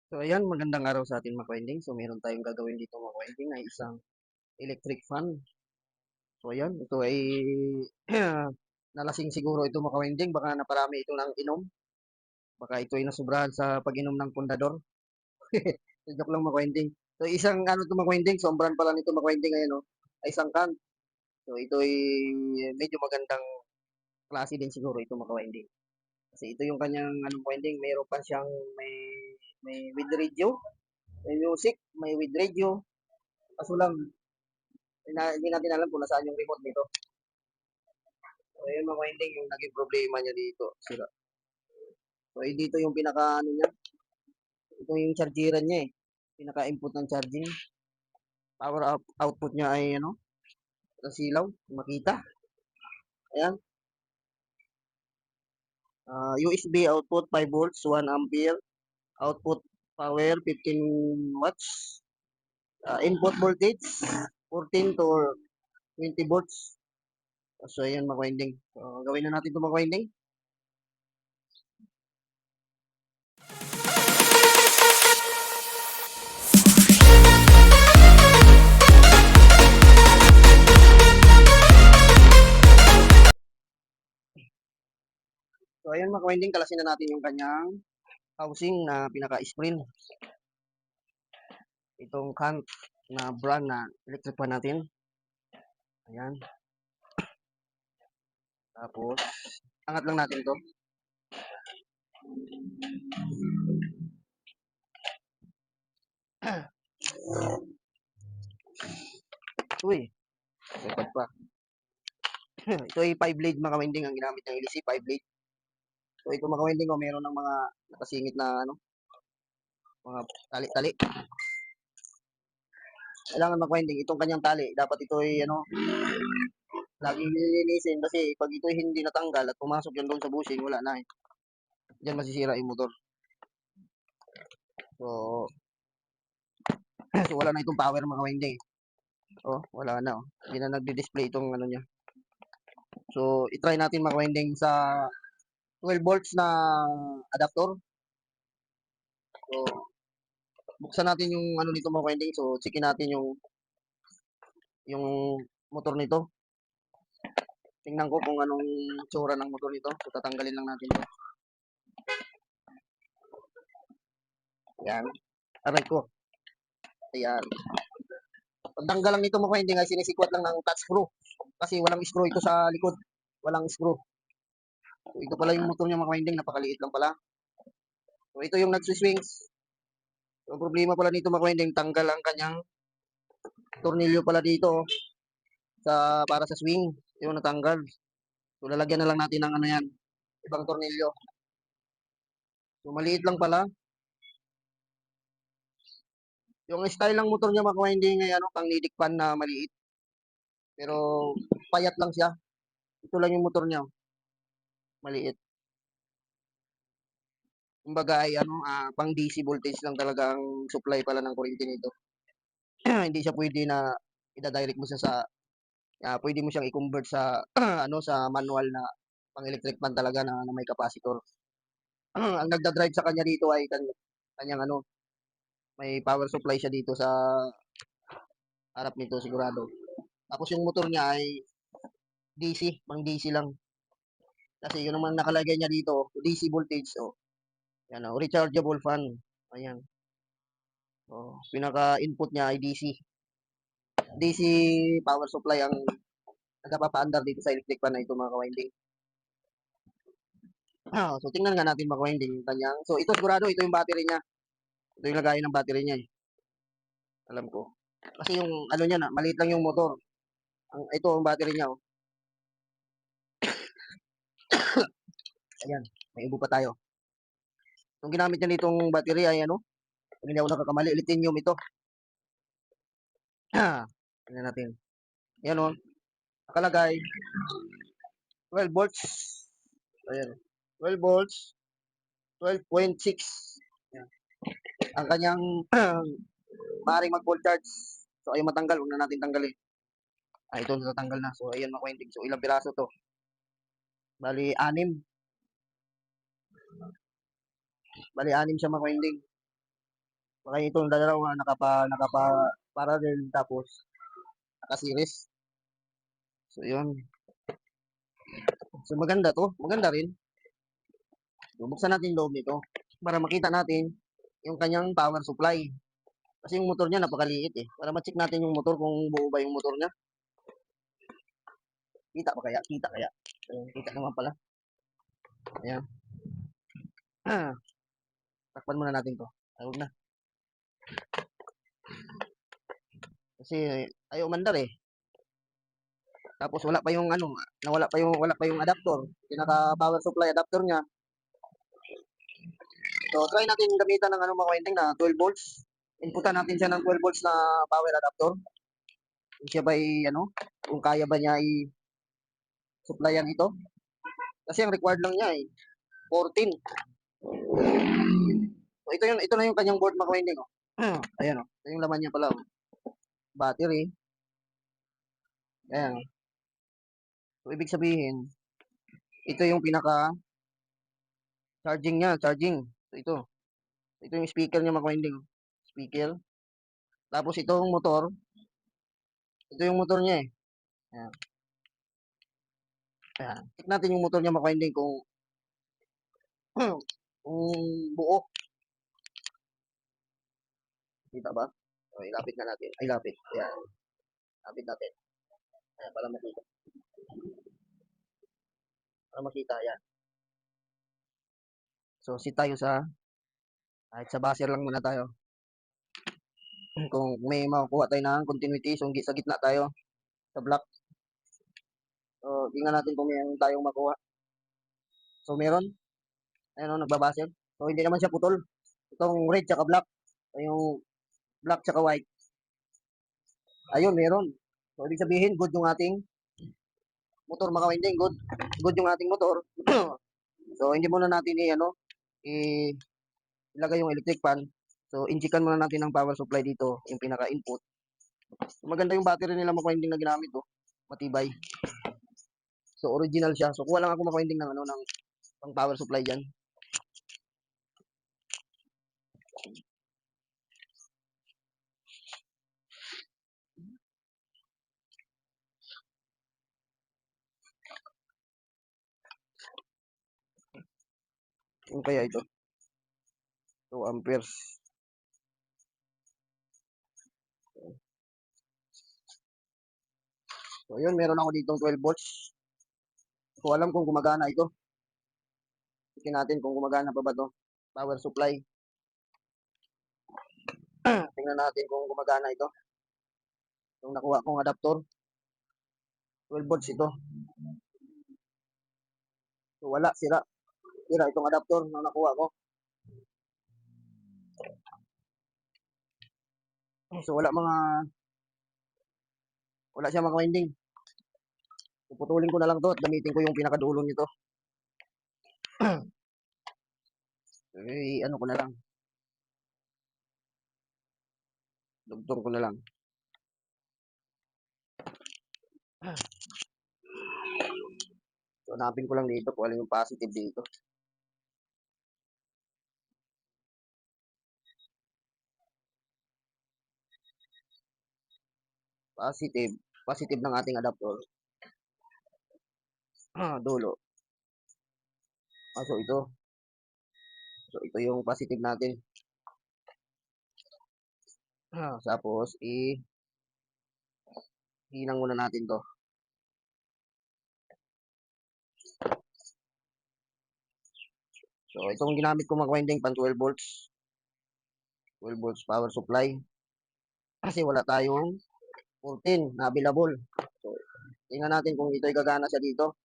So ayan, magandang araw sa atin mga ka-winding. So meron tayong gagawin dito mga ka-winding ay isang electric fan. So ayan, ito ay nalasing siguro ito mga ka-winding. Baka naparami ito ng inom. Baka ito ay nasubrahan sa pag-inom ng pundador. So, joke lang mga ka-winding. So isang ano ito mga ka-winding, sombran pala nito mga ka-winding ngayon, no? Ay isang can. So ito ay medyo magandang klase din siguro ito mga ka-winding. Kasi ito yung kanyang ano ka-winding, mayroon pa siyang may with radio, may music, may with radio. Kaso lang, hindi natin alam kung nasaan yung remote nito. So, ayun mga winding, yung naging problema niya dito. Sira. So, dito yung pinaka, ano niya, ito yung chargeran niya eh. Pinaka-input ng charging. Output niya ay, ano, silaw, makita. Ayan. USB output 5 volts, 1 ampere. Output power 15 watts. Input voltage 14 to 20 volts. So, ayan mga winding. So, gawin na natin ito mga winding. So, ayan mga winding, kalasin na natin yung kanyang housing na pinaka-spring. Itong Kant na brand na electric pan natin. Ayan. Tapos, angat lang natin to. Uy, dapat pa. Ito ay 5 blade mga winding ang ginamit ng LC, 5 blade. So, ito mga winding, meron ng mga nakasingit na ano, mga tali-tali. Kailangan mag-winding itong kanyang tali. Dapat ito ay ano, laging nililinisin kasi pag ito ay hindi natanggal at pumasok yan doon sa bushing, wala na eh. Diyan masisira yung motor. So, so wala na itong power mga winding. Oh, wala na oh. Hindi na nagdi-display itong ano niya. So, i-try natin mga winding sa 12 volts na adapter. So, buksan natin yung ano nito mga winding. So, checkin natin yung motor nito. Tingnan ko kung anong tsura ng motor nito. So, tatanggalin lang natin ito. Ayan. Aray ko. Ayan. Pagtanggal lang nito mga winding ay sinisikwat lang ng touch screw. Kasi walang screw ito sa likod. Walang screw. So, ito pala yung motor niya mga winding. Napakaliit lang pala. So, ito yung nagsuswings. So, ang problema pala nito mga winding, tanggal ang kanyang tornilyo pala dito para sa swing. Yung natanggal. So, lalagyan na lang natin ng ano yan, ibang tornilyo. So, maliit lang pala. Yung style ng motor niya mga winding ay ano, pang nidik pan na maliit. Pero payat lang siya. Ito lang yung motor niya, maliit. Kumbaga ay ano, pang DC voltage lang talaga ang supply pala ng kuryente nito. Hindi siya pwede na ida-direct mo siya sa pwede mo siyang i-convert sa ano sa manual na pang electric pan talaga na may capacitor. Ang nagda-drive sa kanya dito ay kanyang ano, may power supply siya dito sa harap nito sigurado. Tapos yung motor niya ay DC, pang DC lang. Kasi yun naman nakalagay niya dito, DC voltage. Oh. Yan, oh, rechargeable fan. Ayan. Oh, pinaka-input niya ay DC. DC power supply ang nagpapaandar dito sa electric fan na ito mga ka-winding. So tingnan nga natin mga ka-winding yung kanyang. So ito sigurado, ito yung battery niya. Ito yung lagayan ng battery niya eh. Alam ko. Kasi yung ano niya na, maliit lang yung motor. Ito ang battery niya oh. Ayan, may ubo pa tayo. Yung ginamit niya nitong battery ay ano, kung hindi ako nakakamali, lithium ito. Tingnan natin. Ayan o, nakalagay 12 volts. Ayan, 12 volts, 12.6. Ayan. Ang kanyang maaaring mag-full charge. So ayaw matanggal, huwag na natin tanggalin. Ito natatanggal na. So ayan mga winding. So ilang piraso to? Bali, 6. Bali, 6 siya mga winding. Baka itong dalawa nakapa parallel tapos naka-series. So, yun. So, maganda to. Maganda rin. So, buksan natin yung loob nito para makita natin yung kanyang power supply. Kasi yung motor niya napakaliit eh. Para ma-check natin yung motor kung buo ba yung motor niya. Kita ba kaya? Kita kaya? Ayun, kita naman pala. Ayan. Takpan muna natin to. Ay, huwag na. Kasi ayaw umandar eh. Tapos wala pa yung ano, wala pa yung adapter. Pinaka power supply adapter niya. So try natin gamitan ng ano mga winding na 12 volts. Inputan natin siya ng 12 volts na power adapter. Kung siya ba ano, kung kaya ba niya i-supplyan ito. Kasi ang required lang niya 14. So ito na yung kanyang board mga winding oh. Ayan oh. Ito yung laman niya pala oh. Battery. Ayan oh. So ibig sabihin, ito yung pinaka charging niya, charging. So ito. Ito yung speaker niya mga winding. Speaker. Tapos itong motor, ito yung motor niya eh. Ayan. Ayan. Check natin yung motor niya mga winding kung kung buo. Kita ba? So, ilapit na natin. Ay, lapit. Ayan. Lapit natin. Ayan, para makita. Para makita, ayan. So, sit tayo kahit sa buzzer lang muna tayo. Kung may makukuha tayo ng continuity, so sa gitna tayo, sa block. So, tingnan natin kung may tayong makuha. So, meron. Ayan o, nagbabuzzer. So, hindi naman siya putol. Itong red tsaka black. So, yung black tsaka white. Ayun, meron. So, ibig sabihin, good yung ating motor mga winding. Good. Good yung ating motor. So, hindi muna natin ilagay yung electric fan. So, injikan muna natin ng power supply dito, yung pinaka-input. So, maganda yung battery nila mga-winding na ginamit, oh. Matibay. So, original siya. So, kuha lang ako mga-winding ng ng pang power supply diyan. Yung kaya ito. 2 amperes. So, yun, meron ako ditong 12 volts. So, alam kung gumagana ito. Tingnan natin kung gumagana pa ba to. Power supply. Tingnan natin kung gumagana ito. Yung nakuha kong adapter. 12 volts ito. So, wala, sira. Sira itong adapter na nakuha ko. So, wala siya mga winding. Puputulin ko na lang to at gamitin ko yung pinakadulo nito. Ano ko na lang. Dugtong ko na lang. So, hanapin ko lang dito kung ano yung positive dito. Positive. Positive ng ating adapter. Dulo. So, ito. So, ito yung positive natin. Tapos, hinang muna natin to. So, itong ginamit ko mga winding pang 12 volts. 12 volts power supply. Kasi wala tayong 14 na available. So, tingnan natin kung ito'y gagana siya dito.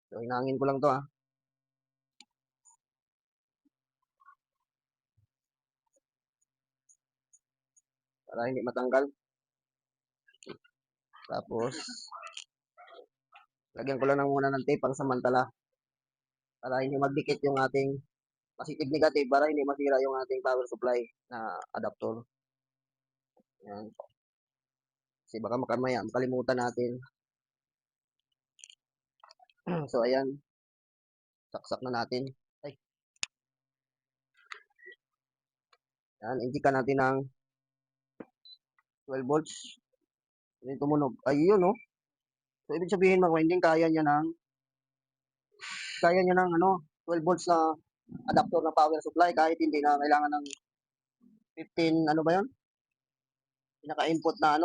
So, hinangin ko lang to para hindi matanggal. Tapos, lagyan ko lang muna ng tape pang samantala para hindi magdikit yung ating positive negative para hindi masira yung ating power supply na adapter. Yan. Kasi baka makamaya makalimutan natin. So, ayan, saksak na natin. Ay, yan, injikan natin ng 12 volts. Yan, tumunog. Ayun, no? So, ibig sabihin, mga winding, kaya niya ng, 12 volts na adapter na power supply kahit hindi na kailangan ng 15, ano ba yun? Pinaka-input na,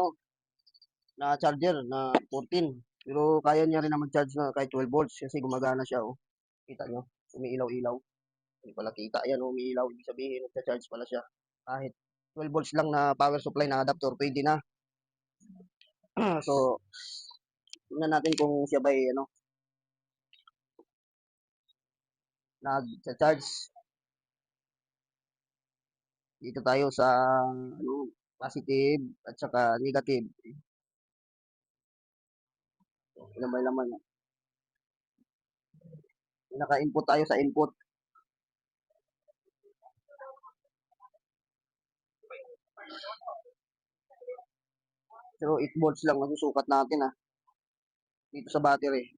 na charger na 14. Pero kaya niya rin na mag-charge na kahit 12 volts kasi gumagana siya, oh. Kita nyo? Umiilaw-ilaw. Hindi pala kita. Ayan, umiilaw. Ibig sabihin, nagcha-charge pala siya. Kahit 12 volts lang na power supply na adapter, pwede na. So, tingnan natin kung siya ba nag-charge. Dito tayo sa positive at saka negative. Ilan ba yung laman? Naka-input tayo sa input. Pero 8 volts lang masusukat natin dito sa battery.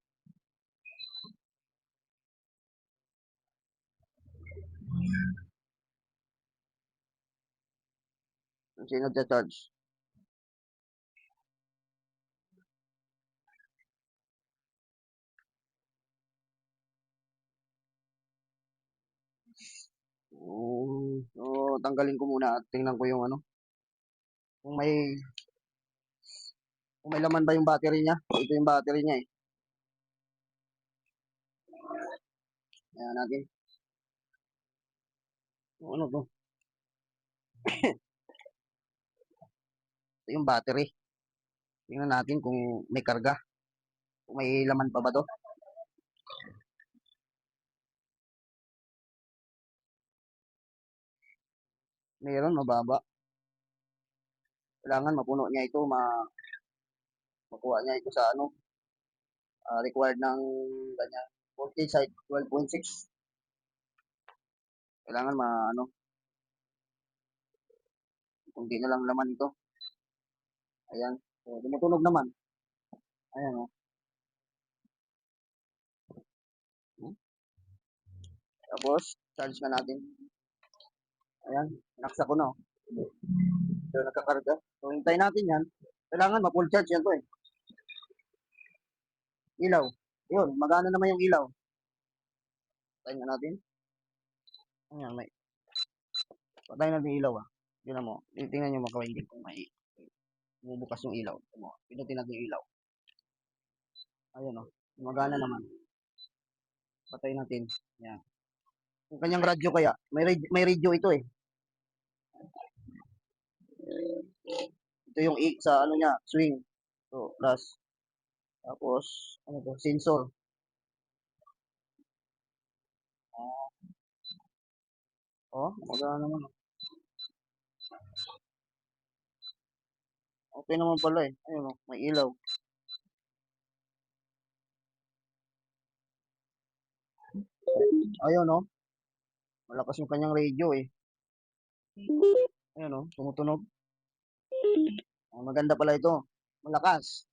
Kasi nagcha-charge. So, tanggalin ko muna at tingnan ko yung kung may laman ba yung battery niya. Ito yung battery niya eh. Ayan natin. Ano to? Ito yung battery. Tingnan natin kung may karga. Kung may laman pa ba to. Meron, mababa. Kailangan mapuno niya ito, makuha niya ito sa required ng ganyan. Voltage side 12.6. Kailangan kung di na lang laman ito. Ayan. So, tumutunog naman. Ayan o. Tapos, charge na natin. Ayan. Naksa ko na o. So, nagkakarga. So, hintay natin yan. Kailangan ma-full charge yan to eh. Ilaw. Yun, magana naman yung ilaw. Patayin na natin. Ayan, patayin natin yung ilaw. Yun mo. Tingnan nyo mga kawinding kung may bumubukas yung ilaw. Pinutin natin yung ilaw. Ayan o. Magana naman. Patayin natin. Ayan. Yung kanyang radyo kaya. May radio ito eh. Ito yung sa niya, swing. So, plus. Tapos, sensor. Magana naman. Okay naman pala eh. Ayun may ilaw. Ayun malakas yung kanyang radio eh. Ayun tumutunog. Maganda pala ito. Malakas.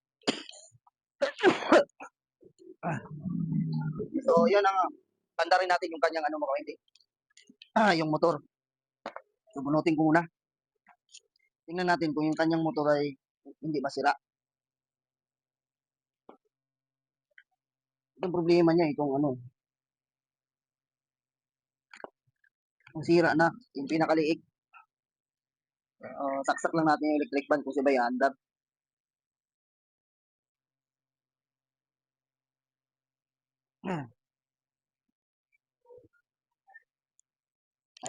So, yan tanda rin natin yung kanyang mga hindi. Yung motor. So, bunutin ko muna. Tingnan natin kung yung kanyang motor ay hindi masira. Itong problema niya, itong ang sira na, yung pinakaliik. Saksak lang natin yung electric fan kung sabay andar.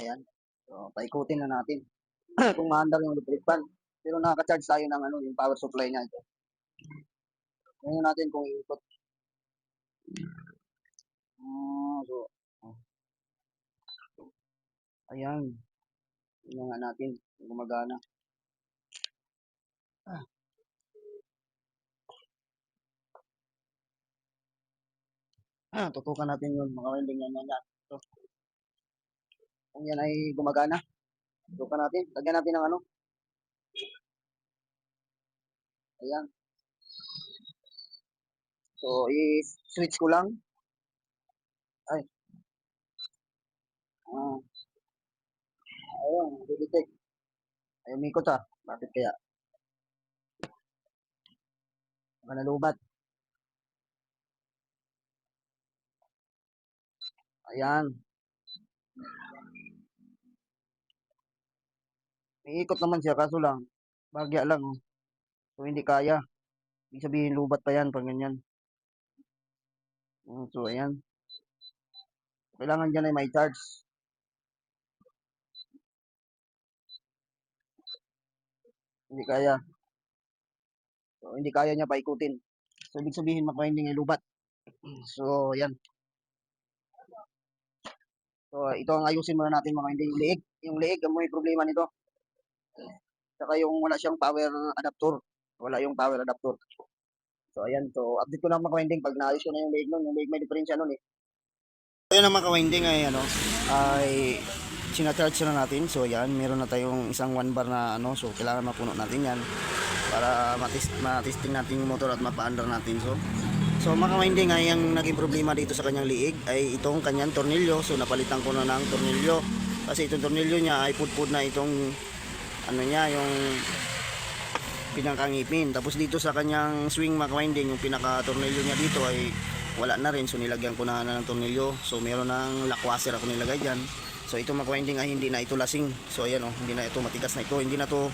Ayan. So, paikutin na natin. Kung maandar yung electric fan. Pero nakaka-charge tayo ng yung power supply niya. Ito. Ngayon natin kung ikot. So, ayan. Tingnan nga natin kung gumagana. Tutukan natin yung mga winding yan. So, kung yan ay gumagana, tutukan natin. Lagyan natin ng Ayan. So, i-switch ko lang. Ay, ah, ayun, detect. Ay, umikot ah. Bakit kaya? Baka nalubat. Ayan. Umiikot naman siya kaso lang, bagya lang. Oh. So, hindi kaya. Ibig sabihin, lubat pa yan pag ganyan. So, ayan. Kailangan dyan ay may charge. Hindi kaya. So, hindi kaya niya paikutin. So, ibig sabihin, maka-winding ay lubat. So, ayan. So, ito ang ayusin muna natin mga hindi yung liig. Yung liig, ang may problema nito. Saka yung wala siyang power adapter. Wala yung power adapter. So, ayan. So, update ko na mga winding pag naayos ko na yung liig nun. Yung liig may diferensya nun eh. So, ayan ang mga winding ay, sinacharge na natin. So, ayan. Meron na tayong isang 1 bar na So, kailangan mapuno natin yan para matesting natin yung motor at mapaandar natin. So mga winding ay ang naging problema dito sa kanyang liig ay itong kanyang tornilyo. So napalitan ko na ng tornilyo kasi itong tornilyo niya ay pudpud na itong yung pinakangipin. Tapos dito sa kanyang swing mga winding, yung pinaka tornilyo niya dito ay wala na rin. So nilagyan ko na ng tornilyo. So meron ng lackwasser ako nilagay dyan. So ito mga winding ay hindi na ito lasing. So ayan hindi na ito matigas na ito. Hindi na to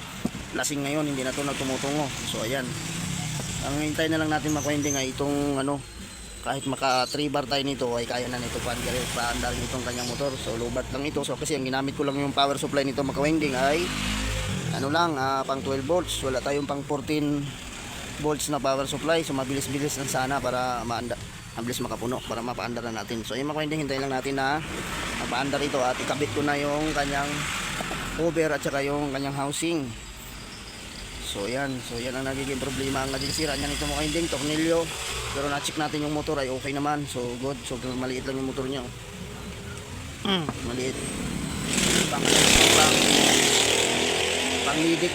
lasing ngayon, hindi na to nagtumutungo. So ayan. Ang hintay na lang natin mga-winding ay itong kahit maka 3 bar tayo nito ay kaya na nito paandarin itong kanyang motor. So lubat lang ito. So kasi ang ginamit ko lang yung power supply nito mga-winding ay pang 12 volts. Wala tayong pang 14 volts na power supply. So mabilis-bilis lang sana para mabilis makapuno para mapaandar na natin. So yung mga-winding, hintay lang natin na mapaandar ito at ikabit ko na yung kanyang cover at saka yung kanyang housing. So yan ang nagiging problema. Ang naging sira niyan ito mga winding, tornilyo. Pero na-check natin yung motor ay okay naman. So good. So maliit lang yung motor niya. Maliit. Pang lidik.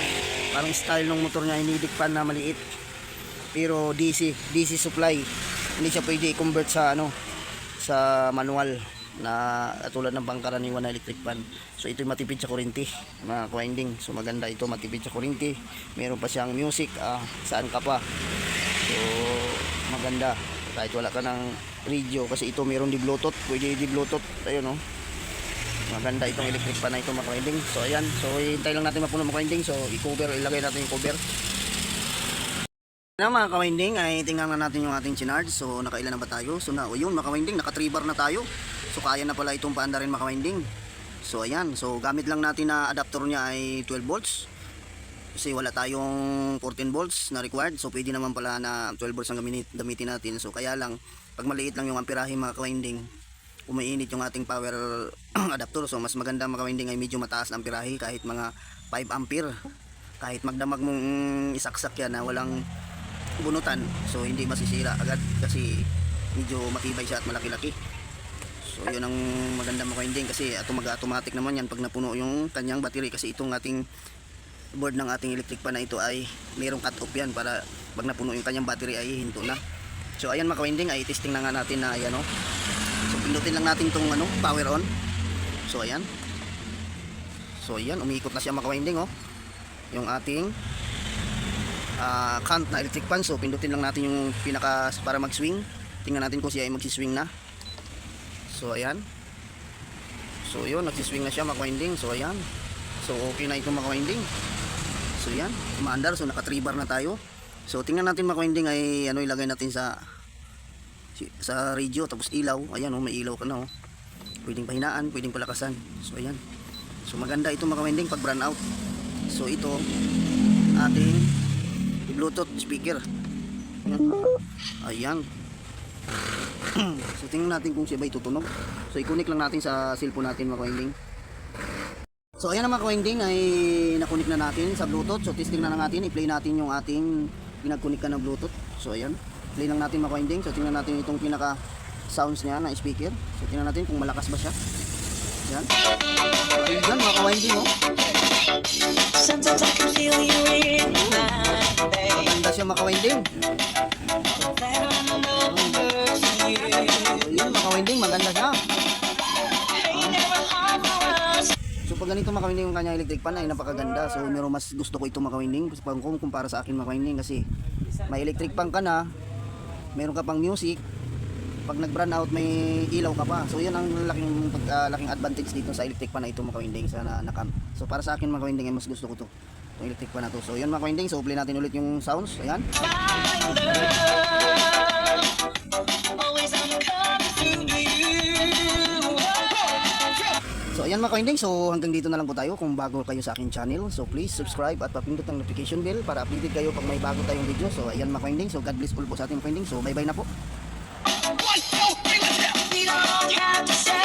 Parang style ng motor niya, hinidik pan na maliit. Pero DC supply. Hindi siya pwede i-convert sa sa manual na tulad ng pangkaraniwan na electric fan. So ito matipid sa kuryente mga winding. So maganda ito, matipid sa kuryente. Meron pa siyang music, saan ka pa. So maganda kahit wala ka ng radio kasi ito meron di bluetooth, pwede di bluetooth. Ayun maganda itong electric fan na ito mga winding. So ayan, so hintay lang natin mapuno mga winding. So i-cover, ilagay natin yung cover. Na mga ka-winding ay tingnan na natin yung ating chinarge. So nakailan na ba tayo? So yun mga ka-winding, naka 3 bar na tayo. So kaya na pala itong paandarin mga ka-winding. So ayan, so gamit lang natin na adapter niya ay 12 volts. Kasi wala tayong 14 volts na required. So pwede naman pala na 12 volts ang gamitin natin. So kaya lang, pag maliit lang yung amperahe mga ka-winding, umiinit yung ating power adapter. So mas maganda mga ka-winding ay medyo mataas na amperahe, kahit mga 5 ampere. Kahit magdamag mong isaksak yan na walang bunutan, so hindi masisira agad kasi medyo matibay siya at malaki-laki. So yun ang maganda mga winding kasi mag-automatic naman yan pag napuno yung kanyang battery. Kasi itong ating board ng ating electric fan na ito ay mayroong cut off yan para pag napuno yung kanyang battery ay hinto na. So ayan mga winding, ay testing na nga natin na ayan So pindutin lang natin itong power on. So ayan, umiikot na siya mga winding yung ating cant na electric fan. So pindutin lang natin yung pinaka para mag-swing. Tingnan natin kung siya ay mag-swing na. So ayan. So yun, nag-swing na siya mga-winding. So ayan. So okay na ito mga-winding. So yan, umaandar. So naka 3 bar na tayo. So tingnan natin mga-winding ay ilagay natin sa radio tapos ilaw. Ayan may ilaw ka na Pwedeng pahinaan, pwedeng palakasan. So ayan. So maganda ito mga-winding pag brown out. So ito ating Bluetooth speaker. Ayan. So tingnan natin kung siya ba itutunog. So i-connect lang natin sa cellphone natin mga ka-winding. So ayan na mga ka-winding, ay na-connect na natin sa Bluetooth. So testing na natin, i-play natin yung ating pinag-connect na Bluetooth. So ayan, play lang natin mga ka-winding. So tingnan natin itong pinaka sounds niya na speaker. So tingnan natin kung malakas ba siya. Ayan. Ayan mga ka-winding Sometimes I can feel you in my Maganda siya mga ka-winding. ganito mga kawinding yung kanya electric fan ay napakaganda. So pero mas gusto ko ito mga kawinding kumpara sa akin mga kawinding, kasi may electric fan ka na, meron ka pang music, pag nag-brown out may ilaw ka pa. So yun ang laking advantage dito sa electric fan na ito mga kawinding sa nakam. So para sa akin mga kawinding ay mas gusto ko to, itong electric fan na to. So yun mga kawinding, so play natin ulit yung sounds. Ayan. So ayan mga kawinding, so hanggang dito na lang po tayo. Kung bago kayo sa aking channel, so please subscribe at papindot ang notification bell para updated kayo pag may bago tayong video. So ayan mga kawinding, so God bless po sa ating mga kawinding. So bye bye na po. We don't have to say